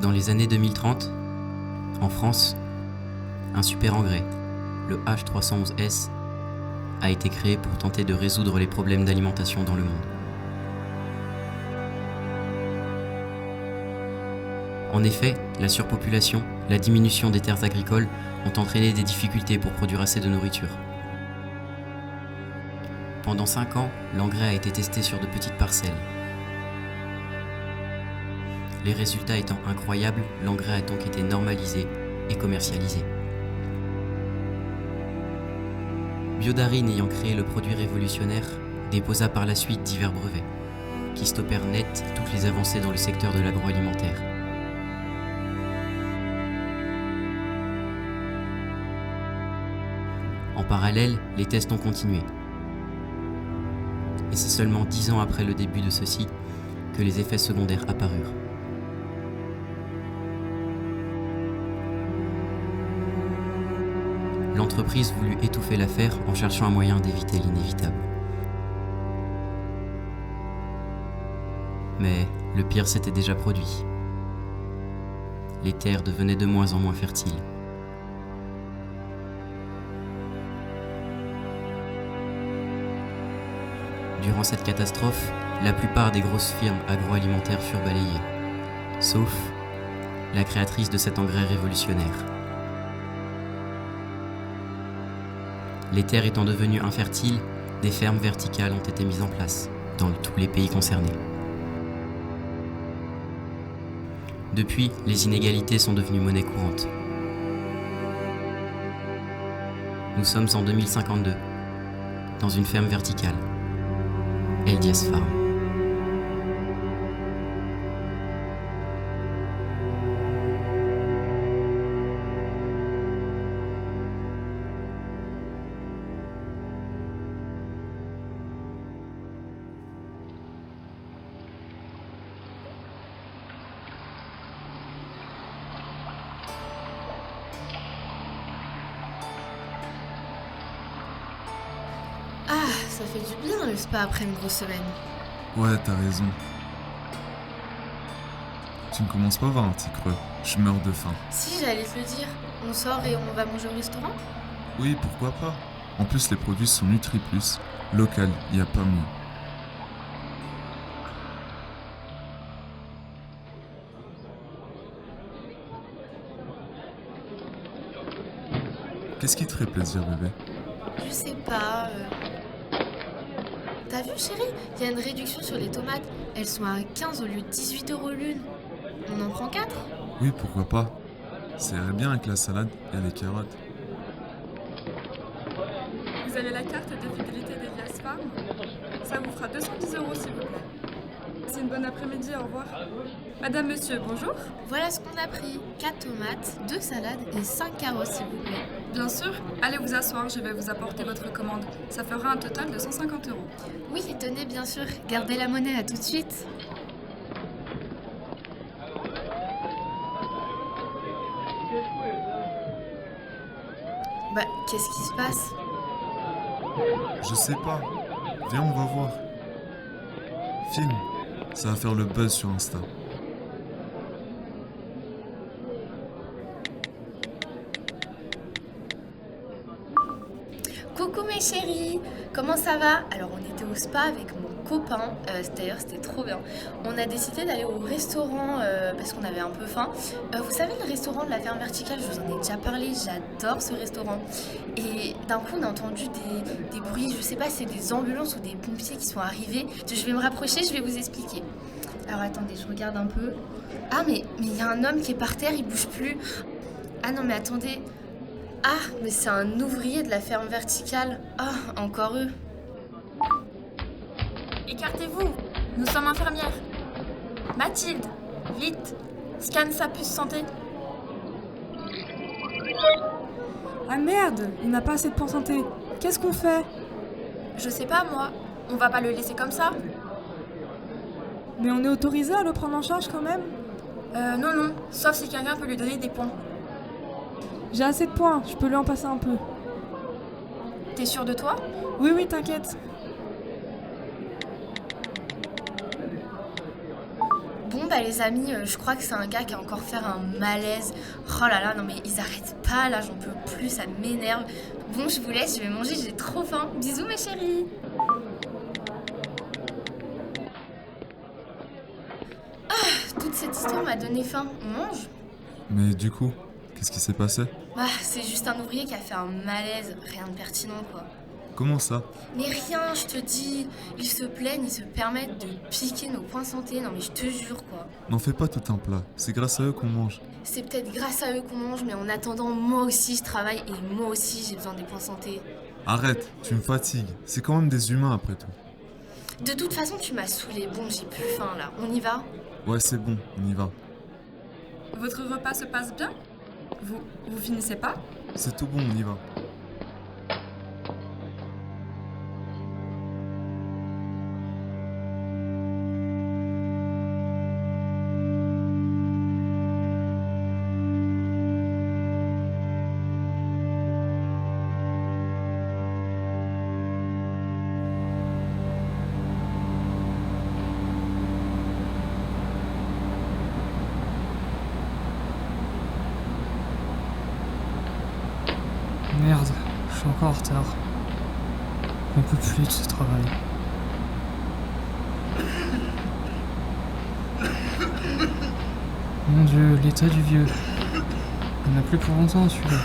Dans les années 2030, en France, un super engrais, le H311S, a été créé pour tenter de résoudre les problèmes d'alimentation dans le monde. En effet, la surpopulation, la diminution des terres agricoles ont entraîné des difficultés pour produire assez de nourriture. Pendant 5 ans, l'engrais a été testé sur de petites parcelles. Les résultats étant incroyables, l'engrais a donc été normalisé et commercialisé. Biodarine ayant créé le produit révolutionnaire, déposa par la suite divers brevets, qui stoppèrent net toutes les avancées dans le secteur de l'agroalimentaire. En parallèle, les tests ont continué. Et c'est seulement 10 ans après le début de ceux-ci que les effets secondaires apparurent. L'entreprise voulut étouffer l'affaire en cherchant un moyen d'éviter l'inévitable. Mais le pire s'était déjà produit. Les terres devenaient de moins en moins fertiles. Durant cette catastrophe, la plupart des grosses firmes agroalimentaires furent balayées, sauf la créatrice de cet engrais révolutionnaire. Les terres étant devenues infertiles, des fermes verticales ont été mises en place dans tous les pays concernés. Depuis, les inégalités sont devenues monnaie courante. Nous sommes en 2052, dans une ferme verticale, Eldias Farm. Ah, ça fait du bien le spa après une grosse semaine. Ouais, t'as raison. Tu ne commences pas à avoir un petit creux. Je meurs de faim. Si, j'allais te le dire. On sort et on va manger au restaurant? Oui, pourquoi pas. En plus, les produits sont NutriPlus. Local, y a pas mieux. Qu'est-ce qui te ferait plaisir, bébé? Je sais pas. T'as vu, chérie? Il y a une réduction sur les tomates. Elles sont à 15 au lieu de 18 € l'une. On en prend 4? Oui, pourquoi pas. Ça irait bien avec la salade et les carottes. Vous avez la carte de fidélité d'Elias Farm? Ça vous fera 210 € s'il vous plaît. C'est une bonne après-midi, au revoir. Madame, monsieur, bonjour. Voilà ce qu'on a pris. 4 tomates, 2 salades et 5 carottes, s'il vous plaît. Bien sûr, allez vous asseoir, je vais vous apporter votre commande. Ça fera un total de 150 €. Oui, tenez, bien sûr. Gardez la monnaie, à tout de suite. Bah, qu'est-ce qui se passe? Je sais pas. Viens, on va voir. Filme. Ça va faire le buzz sur Insta. Coucou mes chéris, comment ça va? Alors on était au spa avec mon copain, d'ailleurs c'était trop bien. On a décidé d'aller au restaurant parce qu'on avait un peu faim. Vous savez le restaurant de la ferme verticale, je vous en ai déjà parlé, j'adore ce restaurant. Et d'un coup on a entendu des bruits, je sais pas si c'est des ambulances ou des pompiers qui sont arrivés. Je vais me rapprocher, je vais vous expliquer. Alors attendez, je regarde un peu. Ah mais il y a un homme qui est par terre, il bouge plus. Ah non mais attendez. Ah, mais c'est un ouvrier de la ferme verticale. Ah, encore eux. Écartez-vous, nous sommes infirmières. Mathilde, vite, scanne sa puce santé. Ah merde, il n'a pas assez de points santé. Qu'est-ce qu'on fait? Je sais pas moi, on va pas le laisser comme ça. Mais on est autorisé à le prendre en charge quand même? Non, sauf si quelqu'un peut lui donner des points. J'ai assez de points, je peux lui en passer un peu. T'es sûr de toi? Oui, t'inquiète. Bon bah les amis, je crois que c'est un gars qui a encore fait un malaise. Oh là là, non mais ils arrêtent pas, là j'en peux plus, ça m'énerve. Bon, je vous laisse, je vais manger, j'ai trop faim. Bisous mes chéris. Toute cette histoire m'a donné faim. On mange? Mais du coup, qu'est-ce qui s'est passé? Bah, c'est juste un ouvrier qui a fait un malaise, rien de pertinent quoi. Comment ça? Mais rien, je te dis, ils se plaignent, ils se permettent de piquer nos points santé, non mais je te jure quoi. N'en fais pas tout un plat, c'est grâce à eux qu'on mange. C'est peut-être grâce à eux qu'on mange, mais en attendant, moi aussi je travaille et moi aussi j'ai besoin des points santé. Arrête, tu me fatigues, c'est quand même des humains après tout. De toute façon, tu m'as saoulé. Bon, j'ai plus faim là. On y va? Ouais, c'est bon, on y va. Votre repas se passe bien? Vous finissez pas? C'est tout bon, on y va. Merde, je suis encore en retard. On peut plus de ce travail. Mon Dieu, l'état du vieux. On n'a plus pour longtemps celui-là.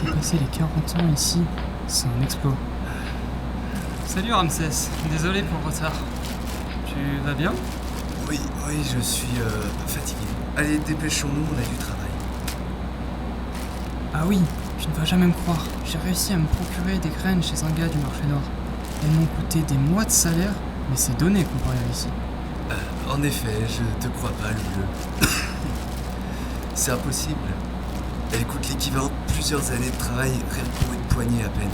Dépasser les 40 ans ici, c'est un exploit. Salut Ramsès, désolé pour le retard. Tu vas bien? Oui, je suis fatigué. Allez, dépêchons-nous, on a du travail. Ah oui, tu ne vas jamais me croire. J'ai réussi à me procurer des graines chez un gars du marché nord. Elles m'ont coûté des mois de salaire, mais c'est donné comparé à ici. En effet, je te crois pas, le vieux. C'est impossible. Elle coûte l'équivalent de plusieurs années de travail rien que pour une poignée à peine.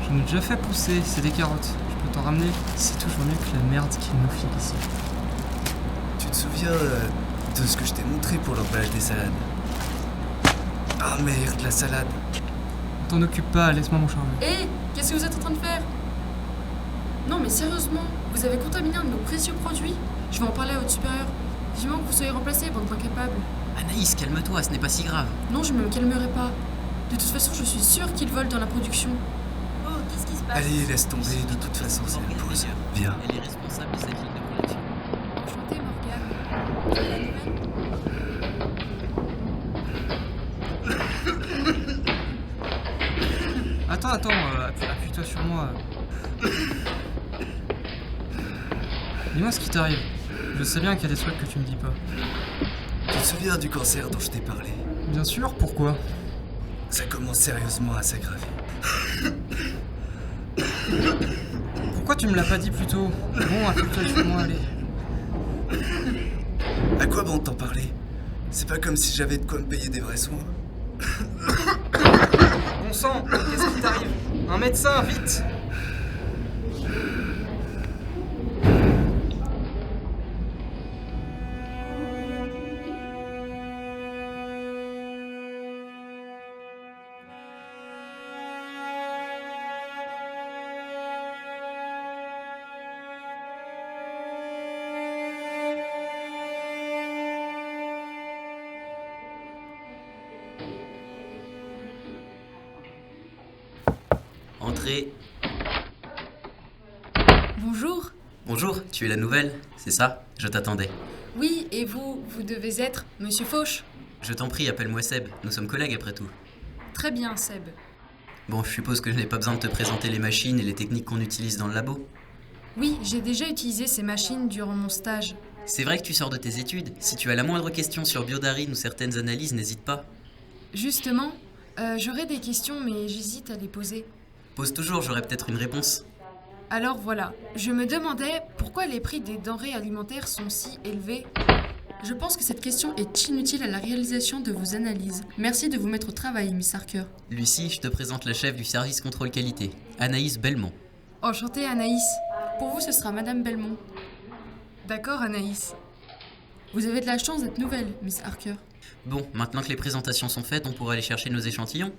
J'en ai déjà fait pousser, c'est des carottes. Je peux t'en ramener? C'est toujours mieux que la merde qu'ils nous filent ici. Tu te souviens de ce que je t'ai montré pour l'emballage des salades? Ah merde, la salade. T'en occupe pas, laisse-moi mon charme. Hé, qu'est-ce que vous êtes en train de faire? Non mais sérieusement, vous avez contaminé un de nos précieux produits. Je vais en parler à votre supérieur. Vivement que vous soyez remplacé, bande d'incapables. Anaïs, calme-toi, ce n'est pas si grave. Non, je me calmerai pas. De toute façon, je suis sûre qu'ils volent dans la production. Oh, qu'est-ce qui se passe? Allez, laisse tomber, de toute façon, c'est la pause. Viens. Elle est responsable de cette ligne de production. Enchantée, Morgane. Tu as la nouvelle? Attends, appuie-toi sur moi. Dis-moi ce qui t'arrive. Je sais bien qu'il y a des trucs que tu me dis pas. Tu te souviens du cancer dont je t'ai parlé? Bien sûr, pourquoi? Ça commence sérieusement à s'aggraver. Pourquoi tu me l'as pas dit plus tôt? Bon, appuie-toi sur moi, allez. À quoi bon t'en parler? C'est pas comme si j'avais de quoi me payer des vrais soins. Bon sang, qu'est-ce qui t'arrive? Un médecin, vite! Entrez. Bonjour. Bonjour, tu es la nouvelle, c'est ça? Je t'attendais. Oui, et vous devez être Monsieur Fauche. Je t'en prie, appelle-moi Seb, nous sommes collègues après tout. Très bien, Seb. Bon, je suppose que je n'ai pas besoin de te présenter les machines et les techniques qu'on utilise dans le labo. Oui, j'ai déjà utilisé ces machines durant mon stage. C'est vrai que tu sors de tes études. Si tu as la moindre question sur Biodarine ou certaines analyses, n'hésite pas. Justement, j'aurais des questions, mais j'hésite à les poser. Pose toujours, j'aurai peut-être une réponse. Alors voilà, je me demandais pourquoi les prix des denrées alimentaires sont si élevés. Je pense que cette question est inutile à la réalisation de vos analyses. Merci de vous mettre au travail, Miss Harker. Lucie, je te présente la chef du service contrôle qualité, Anaïs Belmont. Enchantée, Anaïs. Pour vous, ce sera Madame Belmont. D'accord, Anaïs. Vous avez de la chance d'être nouvelle, Miss Harker. Bon, maintenant que les présentations sont faites, on pourra aller chercher nos échantillons.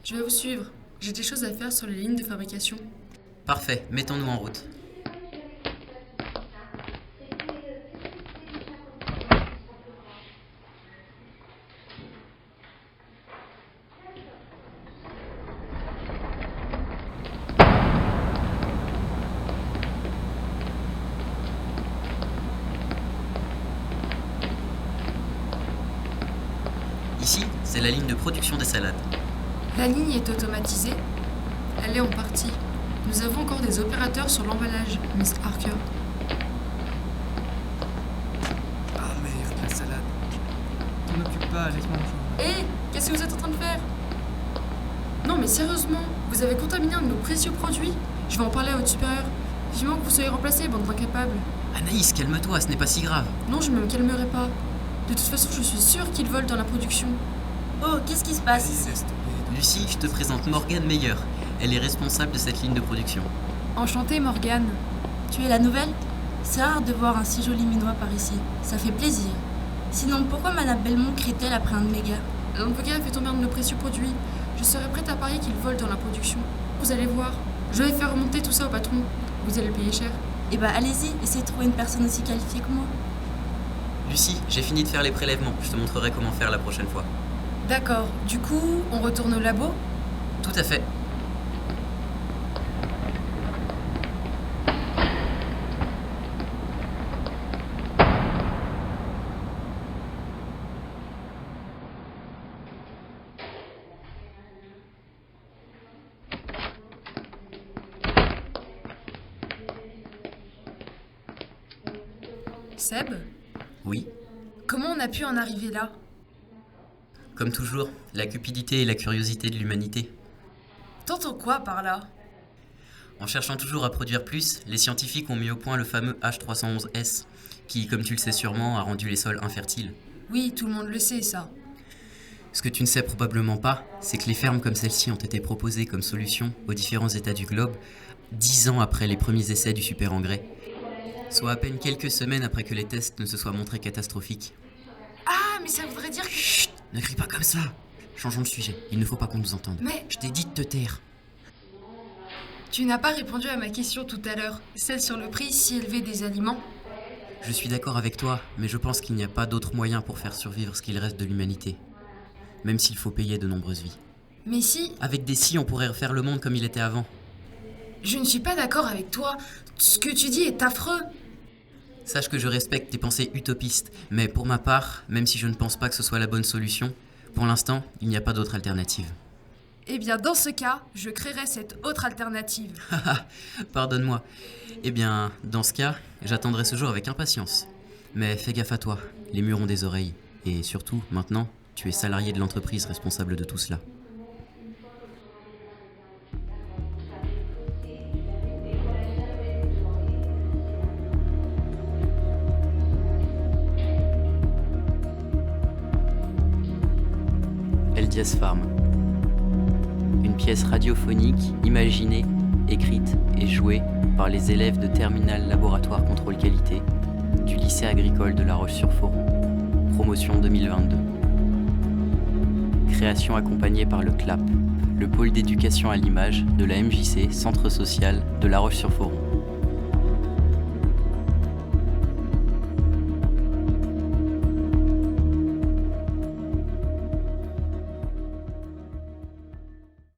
Je vais vous suivre. J'ai des choses à faire sur les lignes de fabrication. Parfait, mettons-nous en route. la ligne de production des salades. La ligne est automatisée. Elle est en partie. Nous avons encore des opérateurs sur l'emballage, Miss Harker. Ah merde, la salade. T'en occupe pas, laisse-moi en jouer. Hé, qu'est-ce que vous êtes en train de faire? Non mais sérieusement, vous avez contaminé un de nos précieux produits. Je vais en parler à votre supérieur. Vivement que vous soyez remplacés, bande d'incapables. Anaïs, calme-toi, ce n'est pas si grave. Non, je ne me calmerai pas. De toute façon, je suis sûre qu'ils volent dans la production. Oh, qu'est-ce qui se Vas-y, passe? laisse tomber. Lucie, je te présente Morgane Meyer. Elle est responsable de cette ligne de production. Enchantée, Morgane. Tu es la nouvelle? C'est rare de voir un si joli minois par ici. Ça fait plaisir. Sinon, pourquoi Madame Belmont crie-t-elle après un de mes gars? L'employé a fait tomber un de nos précieux produits. Je serais prête à parier qu'ils volent dans la production. Vous allez voir. Je vais faire remonter tout ça au patron. Vous allez le payer cher. Eh bah allez-y, essayez de trouver une personne aussi qualifiée que moi. Lucie, j'ai fini de faire les prélèvements. Je te montrerai comment faire la prochaine fois. D'accord. Du coup, on retourne au labo? Tout à fait. Seb, Oui. comment on a pu en arriver là? Comme toujours, la cupidité et la curiosité de l'humanité. T'entends quoi par là? En cherchant toujours à produire plus, les scientifiques ont mis au point le fameux H311S, qui, comme tu le sais sûrement, a rendu les sols infertiles. Oui, tout le monde le sait, ça. Ce que tu ne sais probablement pas, c'est que les fermes comme celle-ci ont été proposées comme solution aux différents états du globe 10 ans après les premiers essais du super engrais, soit à peine quelques semaines après que les tests ne se soient montrés catastrophiques. Ah, mais ça voudrait dire que... Chut, ne crie pas comme ça. Changeons de sujet, il ne faut pas qu'on nous entende. Mais Je t'ai dit de te taire. tu n'as pas répondu à ma question tout à l'heure, celle sur le prix si élevé des aliments. Je suis d'accord avec toi, mais je pense qu'il n'y a pas d'autre moyen pour faire survivre ce qu'il reste de l'humanité. Même s'il faut payer de nombreuses vies. Mais si, Avec des si, on pourrait refaire le monde comme il était avant. je ne suis pas d'accord avec toi. Ce que tu dis est affreux. Sache que je respecte tes pensées utopistes, mais pour ma part, même si je ne pense pas que ce soit la bonne solution, pour l'instant, il n'y a pas d'autre alternative. Eh bien, dans ce cas, je créerai cette autre alternative. Pardonne-moi. Eh bien, dans ce cas, j'attendrai ce jour avec impatience. Mais fais gaffe à toi, les murs ont des oreilles. Et surtout, maintenant, tu es salarié de l'entreprise responsable de tout cela. Eldias Farm. Une pièce radiophonique imaginée, écrite et jouée par les élèves de Terminal Laboratoire Contrôle Qualité du lycée agricole de La Roche-sur-Foron. Promotion 2022. Création accompagnée par le CLAP, le pôle d'éducation à l'image de la MJC, Centre social de La Roche-sur-Foron.